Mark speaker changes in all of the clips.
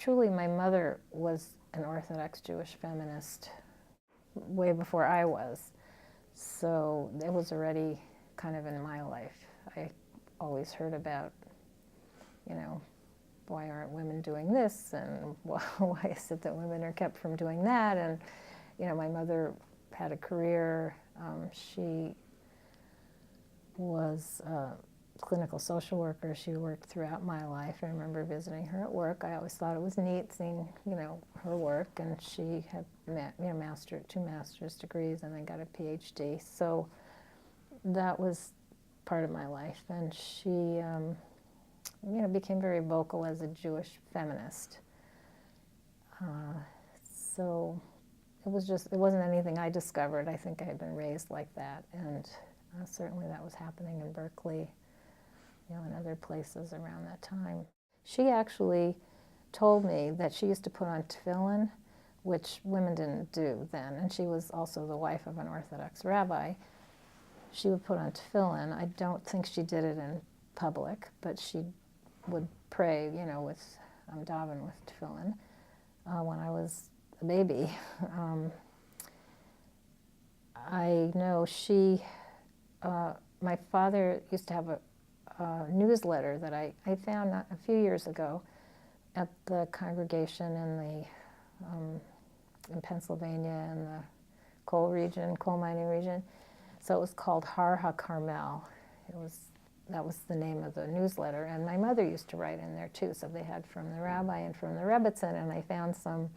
Speaker 1: truly, my mother was an Orthodox Jewish feminist way before I was. So it was already kind of in my life. I always heard about, you know, why aren't women doing this, and why is it that women are kept from doing that? And, you know, my mother had a career. She was a clinical social worker. She worked throughout my life. I remember visiting her at work. I always thought it was neat seeing, you know, her work. And she had, you know, two master's degrees and then got a PhD. So that was part of my life. And she, you know, became very vocal as a Jewish feminist. So it wasn't anything I discovered. I think I had been raised like that. And certainly that was happening in Berkeley, you know, and other places around that time. She actually told me that she used to put on tefillin, which women didn't do then, and she was also the wife of an Orthodox rabbi. She would put on tefillin. I don't think she did it in public, but she would pray, you know, with daven with tefillin when I was a baby. I know my father used to have a newsletter that I found a few years ago at the congregation in Pennsylvania in the coal mining region. So it was called ha-Carmel. That was the name of the newsletter, and my mother used to write in there too. So they had from the rabbi and from the rebbitzin, and I found some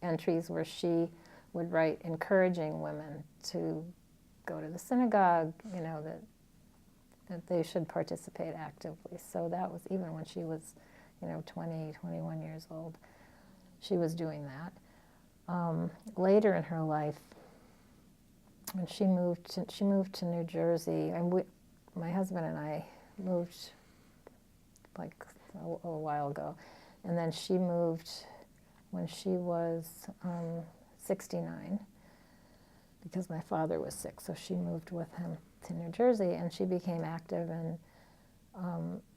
Speaker 1: entries where she would write encouraging women to go to the synagogue, you know, that they should participate actively. So that was even when she was, you know, 20, 21 years old. She was doing that. Later in her life, when she moved to New Jersey, and my husband and I moved like a while ago, and then she moved when she was 69, because my father was sick, so she moved with him to New Jersey, and she became active in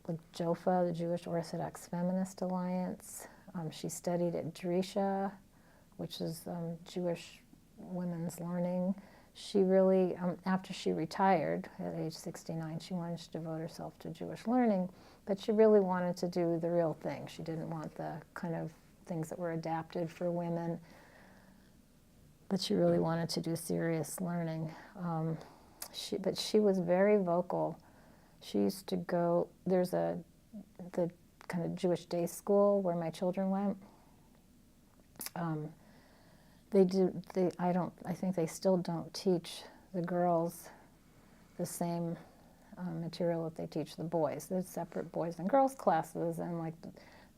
Speaker 1: like JOFA, the Jewish Orthodox Feminist Alliance. She studied at Drisha, which is Jewish women's learning. She really, after she retired at age 69, she wanted to devote herself to Jewish learning, but she really wanted to do the real thing. She didn't want the kind of things that were adapted for women, but she really wanted to do serious learning. But she was very vocal. She used to go, there's the kind of Jewish day school where my children went. I think they still don't teach the girls the same material that they teach the boys. There's separate boys and girls classes, and like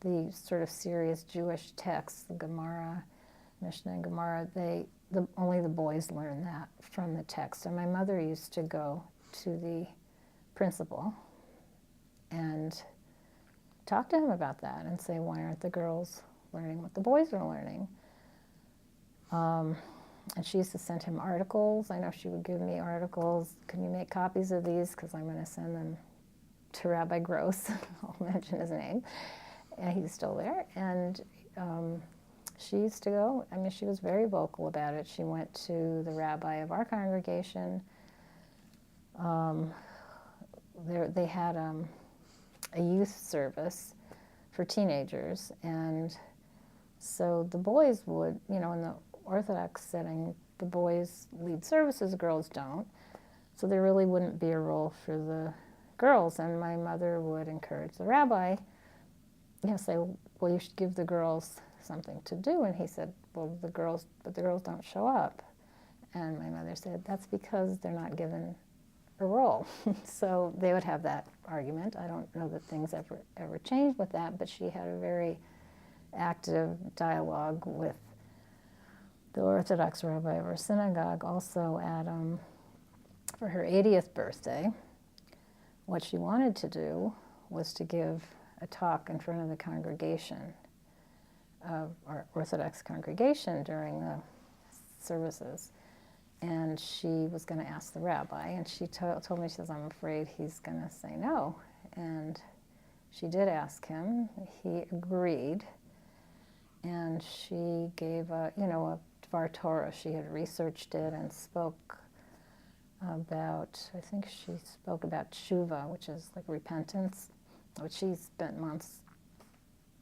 Speaker 1: the sort of serious Jewish texts, the Gemara, Mishnah and Gemara, only the boys learn that from the text. And my mother used to go to the principal and talk to him about that and say, why aren't the girls learning what the boys are learning? And she used to send him articles. I know she would give me articles. Can you make copies of these? Because I'm going to send them to Rabbi Gross. I'll mention his name. And he's still there. And she used to go. I mean, she was very vocal about it. She went to the rabbi of our congregation. They had a youth service for teenagers. And so the boys would, you know, in the Orthodox setting, the boys lead services, girls don't. So there really wouldn't be a role for the girls. And my mother would encourage the rabbi, you know, say, well, you should give the girls something to do. And he said, well, the girls don't show up. And my mother said, that's because they're not given a role. So they would have that argument. I don't know that things ever changed with that, but she had a very active dialogue with the Orthodox rabbi of our synagogue. Also at, for her 80th birthday, what she wanted to do was to give a talk in front of the congregation, of our Orthodox congregation during the services. And she was going to ask the rabbi, and she told me, she says, I'm afraid he's going to say no. And she did ask him. He agreed. and she gave a Dvar Torah. She had researched it and spoke about, I think she spoke about tshuva, which is like repentance, which she spent months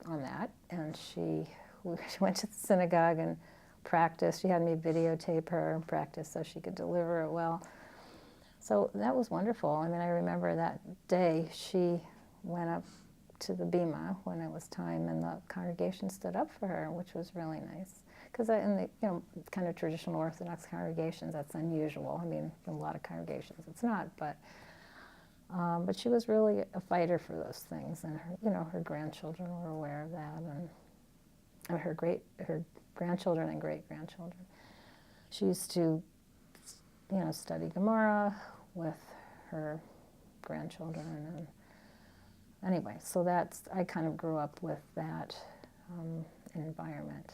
Speaker 1: on that. And she went to the synagogue and practiced. She had me videotape her and practice so she could deliver it well. So that was wonderful. I mean, I remember that day she went up to the bima when it was time, and the congregation stood up for her, which was really nice. Because in the kind of traditional Orthodox congregations, that's unusual. I mean, in a lot of congregations, it's not. But she was really a fighter for those things, and her grandchildren were aware of that, and her grandchildren and great grandchildren. She used to, study Gemara with her grandchildren, and anyway, so I kind of grew up with that environment.